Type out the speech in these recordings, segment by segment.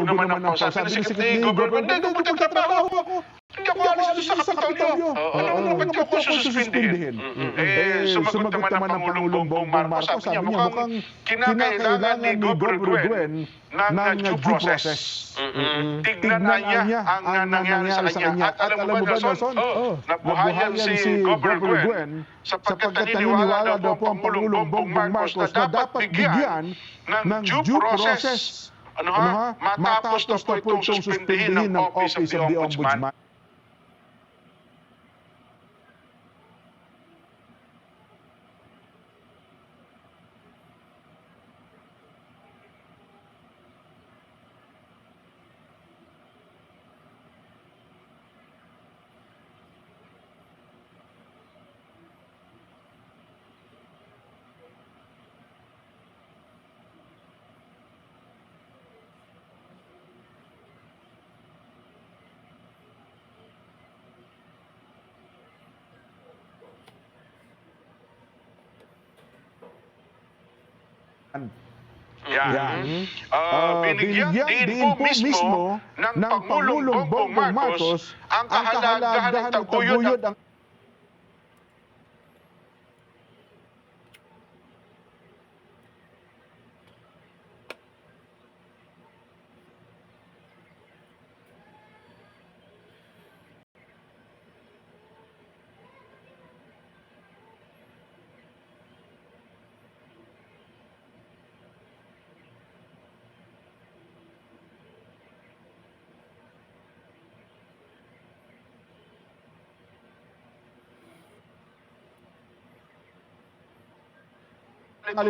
dugo naman ang sabi ng sikip ni Governor, hindi, magtatrabaho ako. Hindi ako alis sa Kapitolyo. Ano, ba't ako sususpindihin? Sumagot naman ang Pangulong Bongbong Marcos, sabi niya, mukhang kinakailangan ni Governor Guen ng due process. Tignan na niya ang nangyari sa kanya. At alam mo ba, Nelson, nabuhayan si Governor Guen sapagkat naniniwala daw po ang Pangulong Bongbong Marcos na dapat bigyan ng due process. Matapos na po itong suspindihin ng Office of the Ombudsman. Binigyan din po mismo ng Pangulong Bongbong Marcos ang kahalagahan ng taguyod ang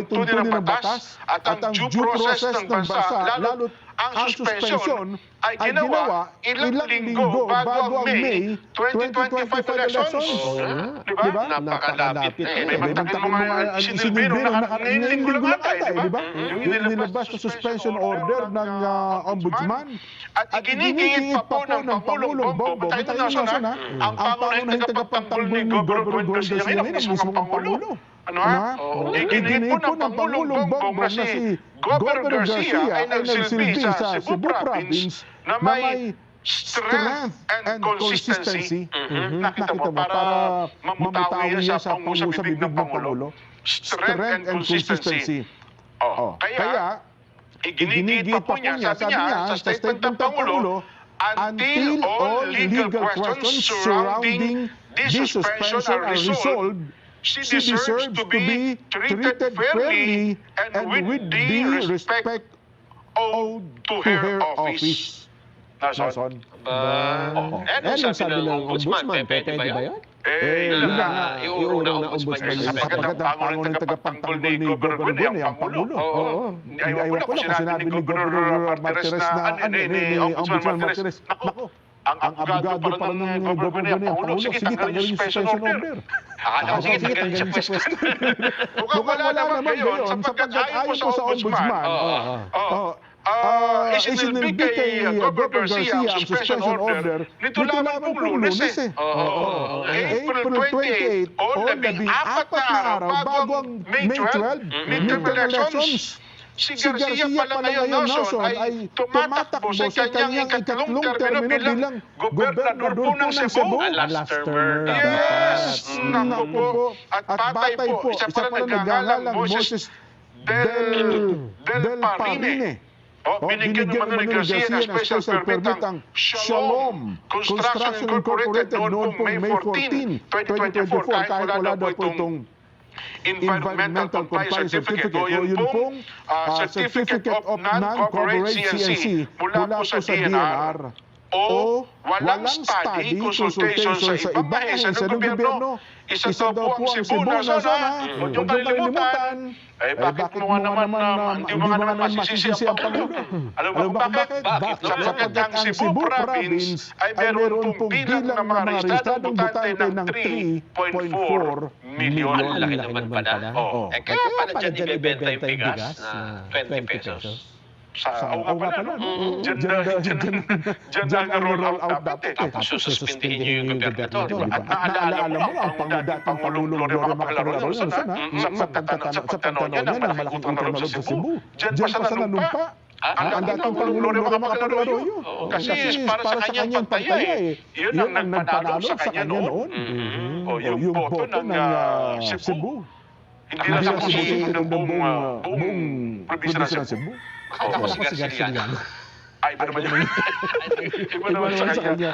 tuntunin ng batas at ang due process ng bansa, lalo ang suspension ay ginawa ilang linggo bago ang May 2025 elections. Diba? Napakalapit. May mantakin mo nga sinilbiro na ngayong linggo lang ata, diba? Yung inilabas na suspension order ng Ombudsman. At iginigit pa po ng Pangulong Bongbong, tayo na Nelson, ang pangunahing tagapagtanggol ni Governor Garcia ngayon, mismo ang Pangulo. Iginigit po ng Pangulong Bongbong na si Governor Garcia ay nagsilbi sa Cebu Province na may strength and consistency. Nakita mo, para mamutawi yan sa bibig ng Pangulo. Strength and consistency. Kaya, iginigit pa po niya, sabi niya, sa statement ng Pangulo, until all legal questions surrounding this suspension are resolved, she deserves to be treated fairly and with the respect owed to her office. Nelson? Ano sabi ng Ombudsman? Pwede ba yun? Yun na, iurong na Ombudsman. Sapagkat ang pangunang tagapagtanggol ni Governor Guen ang Pangulo. Ayaw ko lang kung sinabi ni Governor Martirez na, ni Ombudsman Martirez, naku, ang abogado pa ng Governor Guen ang Pangulo, sige, tanggalin yung suspension order. Sige, tanggalin sa pwesto. Mukhang wala naman gayon, sapagkat ayaw po sa Ombudsman. Isinilbi kay Governor Garcia ang suspension order nito lamang pong Lunes April 28 o 14 na araw bago ang May 12 midterm elections. Si Garcia pala ngayon, Nelson, ay tumatakbo sa kanyang ikatlong termino bilang gobernador po ng Cebu. Last term. Yes! Naku po. At patay po, isa pala nagngangalang Moses del Parine. Binigyan naman ni Garcia ng special permit ang Shalom Construction Incorporated noon pong May 14, 2024 kahit wala daw po itong Environmental Compliance Certificate o yun pong Certificate of Non-Corporate CNC mula po sa DNR o walang study, consultation sa ibang ahensya ng gobyerno. Isa daw po ang Cebu, Nelson, huwag niyong kalimutan. Bakit mo nga naman, hindi mo nga naman masisisi ang Pangulo? Alam mo bakit? Sapagkat ang Cebu Province ay meron pong bilang ng mga rehistradong botante ng 3.4 milyon. Laki naman pala. Kaya pala dyan ibebenta yung bigas na 20 pesos. Oo nga pala, no? Diyan na roll out dapat. Tapos sususpindihin niyo yung gobernador, di ba? At naalala mo ang dating Pangulong Gloria Macapagal Arroyo sa pagtanaw niya ng malaking utang na loob sa Cebu. Diyan pa sa nanumpa. Ang dating Pangulong Gloria Macapagal Arroyo. Kasi para sa kanyang pantaya yun ang nagpanalo sa kanya noon. Yung boto ng Cebu. Hindi na sa posisyon ng buong probinsya ng Cebu. Akala ko si Garcia. Ay, iba naman yun. Iba naman sa kanya.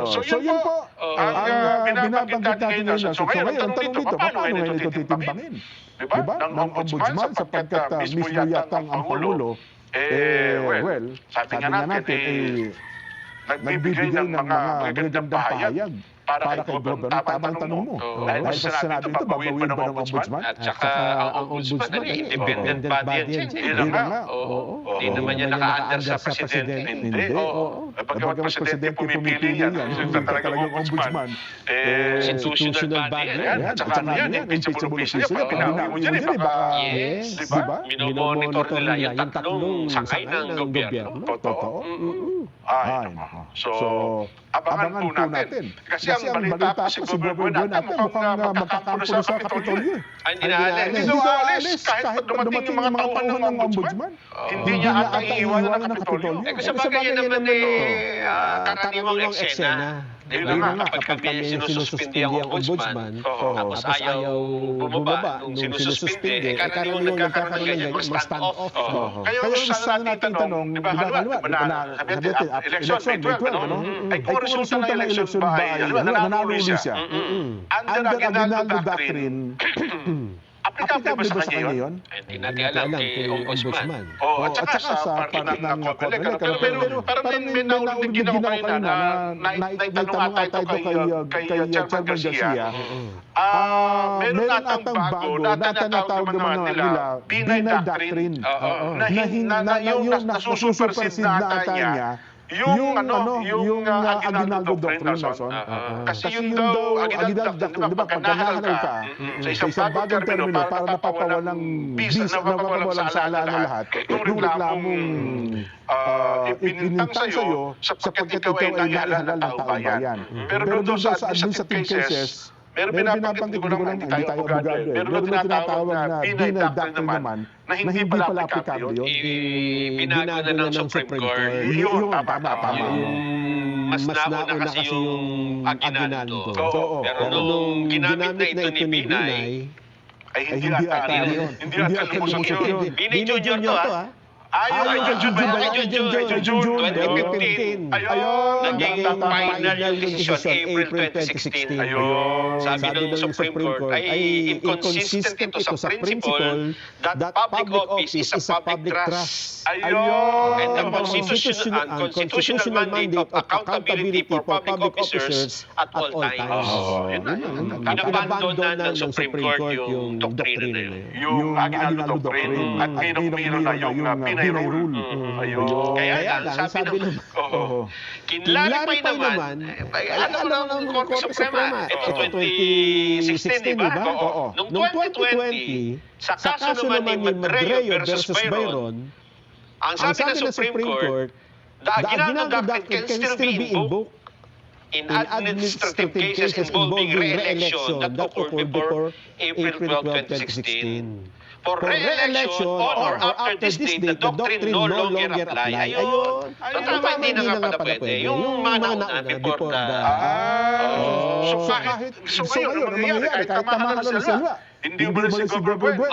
So yun po ang binabanggit natin ngayon. So ngayon, ang tanong dito, paano ngayon ito titimbangin? Diba? Ng ombudsman sapagkat mismo yatang ang Pangulo, well, sabi nga natin, nagbibigay ng mga magandang pahayag para kay Governor. Tama ang tanong mo. Dahil sa sinabi ito, babawin pa ng ombudsman? At saka ang ombudsman, independent body yan. Yun nga. Hindi naman yan naka-under sa presidente. Hindi. Pagkamat presidente pumipili yan, talagang ombudsman. Institutional body yan. At saka ano yan, impeachable official. Pag ginawa mo dyan, baka, Yes. diba? Minomonitor nila yung tatlong sakay ng gobyerno. Totoo. Ay, nako. So, abangan po natin. Kasi ang balita po si Gobernador natin mukhang magkakampo sa Kapitolyo. Hindi na alis. Hindi daw aalis kahit dumating yung mga tauhan ng ombudsman. Hindi niya ata iiwanan ng Kapitolyo. Kasi bagay yan naman karaniwang eksena. Diba nga, kapag kami sinususpindi ang ombudsman, tapos ayaw bumaba nung sinususpindi, karaniwang nagkakaroon ng ganyan, mag-stand-off. Kaya sa natin tanong, di ba, election, May 12, ano? Ay kung resulta ng election ba ay, nanalo siya. Under Aguinaldo Doctrine, applicable ba sa kanya yun? Hindi natin alam kay ombudsman. At saka sa part ng COMELEC. Pero parang may naulogin ako kanina na naitanong ata ito kay Chairman Garcia. Meron atang bago na tinatawag naman nila Binay Doctrine. Na yung nasusupersid na ata niya yung Aguinaldo Doctrine, kasi yun daw, Aguinaldo Doctrine, di ba, pagka nahalal ka sa isang bagong termino para napapawalang napapawalang sala ng lahat, yung reklamong inintang sa'yo sapagkat ikaw ay nahalal ng taong bayan. Pero doon sa administrative cases, meron binabanggit ko lang, hindi tayo abogado eh. Meron tinatawag na Binay Doctrine naman na hindi pala applicable yun. Binago na ng Supreme Court. Yun, tama. Mas nauna kasi yung Aguinaldo. Pero nung ginamit na ito ni Binay, ay hindi ata yun. Hindi ata lumusok yun. Binay Junior to ha. Ayun, June 2015. Ayun. Naging final decision, April 2016. Ayun. Sabi ng Supreme Court ay inconsistent ito sa principle that public office is a public trust. Ayun. And the constitutional mandate of accountability for public officers at all times. Pinabandon na ng Supreme Court yung doktrina na yun. Yung Aguinaldo Doctrine. At minong-mino na yung Binay Rule. Ayun. Kaya lang, sabi naman, kinlarify naman, alam ng Korte Suprema, ito 2016, di ba? Noong 2020, sa kaso naman ni Madreo versus Byron, ang sabi ng Supreme Court, the Aguinaldo Doctrine can still be invoked in administrative cases involving re-election that occurred before April 12, 2016. For re-election on or after this date, the doctrine no longer apply. Ayun. So, tama, hindi na nga pala pwede. Yung mana before the... So ngayon, ang mangyayari, kahit tama na sila, hindi mo si Gobernador.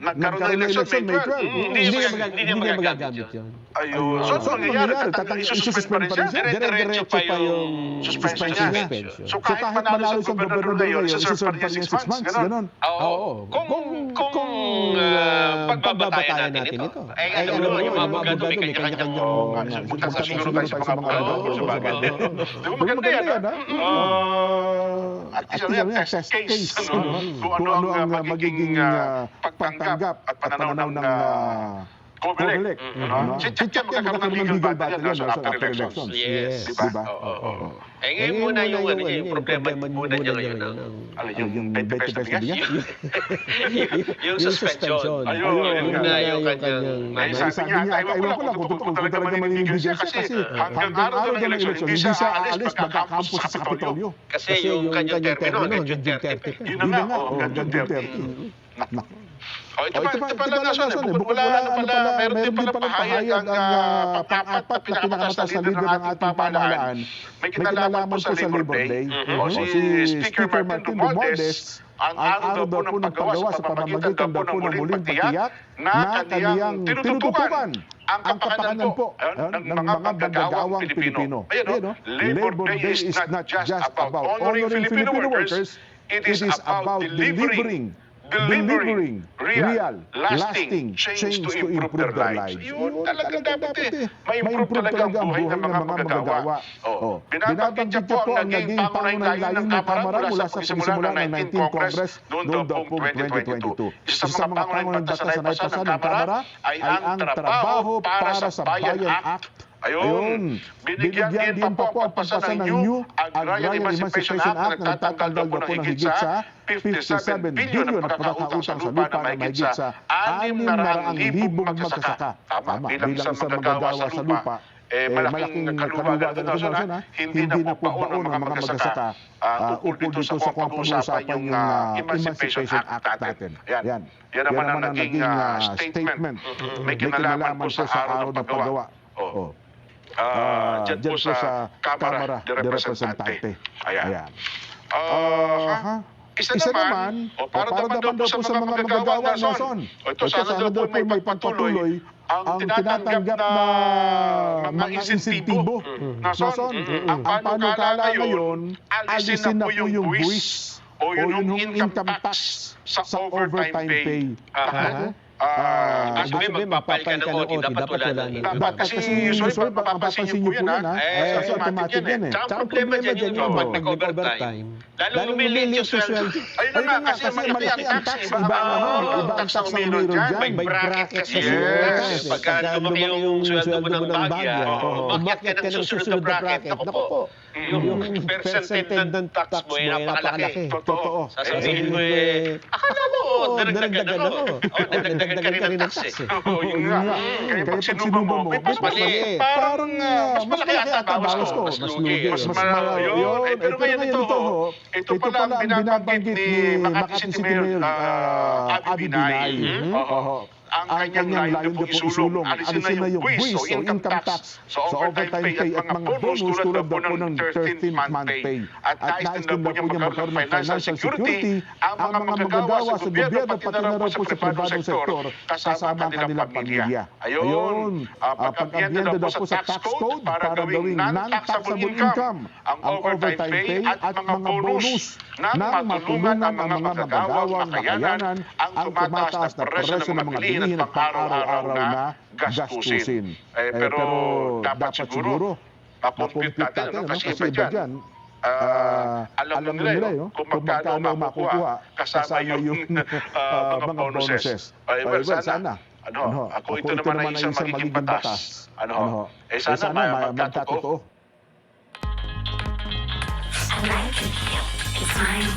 Nagkaroon ng election May 12. Hindi niya magagamit yun. Ayun. So mangyayari, isususpend pa rin siya? Dire-diretso pa yung suspension niya. So kahit manalo sa Gobernador ngayon, isususpend pa rin 6 months, gano'n? Oo. Kung pagbabatayan natin ito. Ay, alam mo, yung mga abogado, may kanya-kanyang... Siguro tayo sa mga abogado sa bagay. Di ba maganda yan, ha? At test case. Kung ano ang magiging pagtanggap at pananaw ng COMELEC. Si Chuck yan magkakaroon ng legal battle yan sa after elections. Yes. Diba? Oo. Eh ngayon muna yung problema muna niya ngayon. Yung 20 pesos na bigas? Yung suspension. Ayun. Yun na yung kanyang... Sabi niya, ewan ko lang kung talaga manibigyan siya kasi hanggang araw ng eleksyon, hindi siya aalis magkakampus sa Kapitolyo. Kasi yung kanyang termino, hanggang June 30. Yun na nga, hanggang June 30. Ito pala nason, bukod wala na pala, meron din pala pahayag ang pang-apat na pinakamataas na leader ng ating pamahalaan. May kinalaman po sa Labor Day. Si Speaker Martin Romualdez, ang araw daw po ng paggawa sa pamamagitan daw po ng muling patiyak na kaniyang tinututukan ang kapakanan po ng mga manggagawang Pilipino. Labor Day is not just about honoring Filipino workers, it is about delivering real, lasting change to improve their lives. Yun talaga dapat may improve talaga ang buhay ng mga manggagawa. Binabanggit niya po ang naging pangunahing layunin ng Kamara mula sa pagsisimula ng 19th Congress noong daw pong 2022. Isa sa mga pangunahing batas na naipasan ng Kamara ay ang Trabaho para sa Bayan Act. Ayun, binigyan din pa po ang pagpasa ng New Agrarian Emancipation Act na nagtatanggal daw po ng higit sa 57 billion na pagkakautang sa lupa na mahigit sa 600,000 magsasaka. Tama, bilang isang manggagawa sa lupa, malaking kaluwagan na doon, hindi na po baon ng mga magsasaka ukol dito sa kung pag-uusapan yung Emancipation Act natin. Yan naman ang naging statement. May kinalaman po sa araw ng paggawa. Diyan po sa Kamara de Representante. Ayan. Isa naman, para naman daw po sa mga magagawa, Nason. Ito sana daw po may pagpatuloy ang tinatanggap na mga insentibo. Nason, ang panukala ngayon, alisin na po yung buwis o yung income tax sa overtime pay. Actually, magpapail ka ng OT, dapat wala na. Dapat kasi usually mapapansin niyo po yan, kasi automatic yan eh. Tsaka ang problema dyan yung pag nag-overtime, lalo umili yung sweldo. Ayun na nga, kasi malaki ang tax. Iba ang tax na meron dyan. May bracket kasi. Yes. Pagka lumaki yung sweldo mo ng bagya, umakyat ka ng susunod na bracket. Ako po, yung percentage ng tax mo ay napakalaki. Totoo. Sasabihin mo akala mo, daragdagan ako. Daragdagan ka rin ng tax eh. Yun nga. Kaya pag sinubo mo, mas mali. Parang mas malaki ata bawas ko. Mas lugi. Mas malaki. Pero ngayon ito pala ang binabanggit ni Makati City Mayor Abby Binay. Ang kanyang layunin po isulong. Alisin na yung buwis o income tax sa overtime pay at mga bonus tulad po ng 13th-month pay. At nais din daw po niya magkaroon ng financial security ang mga magagawa sa gobyerno pati na raw po sa pribadong sektor kasama ang kanilang pamilya. Ayun, pag-amyenda daw po sa tax code para gawing non-taxable income ang overtime pay at mga bonus na matulungan ang mga magagawang makayanan ang tumataas na presyo ng mga bilihin at pang-araw-araw na gastusin. Pero dapat siguro mapumpit natin, kasi iba dyan, alam nila kung magkano makukuha kasama yung mga bonuses. Well, sana. Ako ito naman ay isang magiging batas. Sana magkatotoo. I like it. It's mine.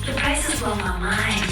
The price is well not mine.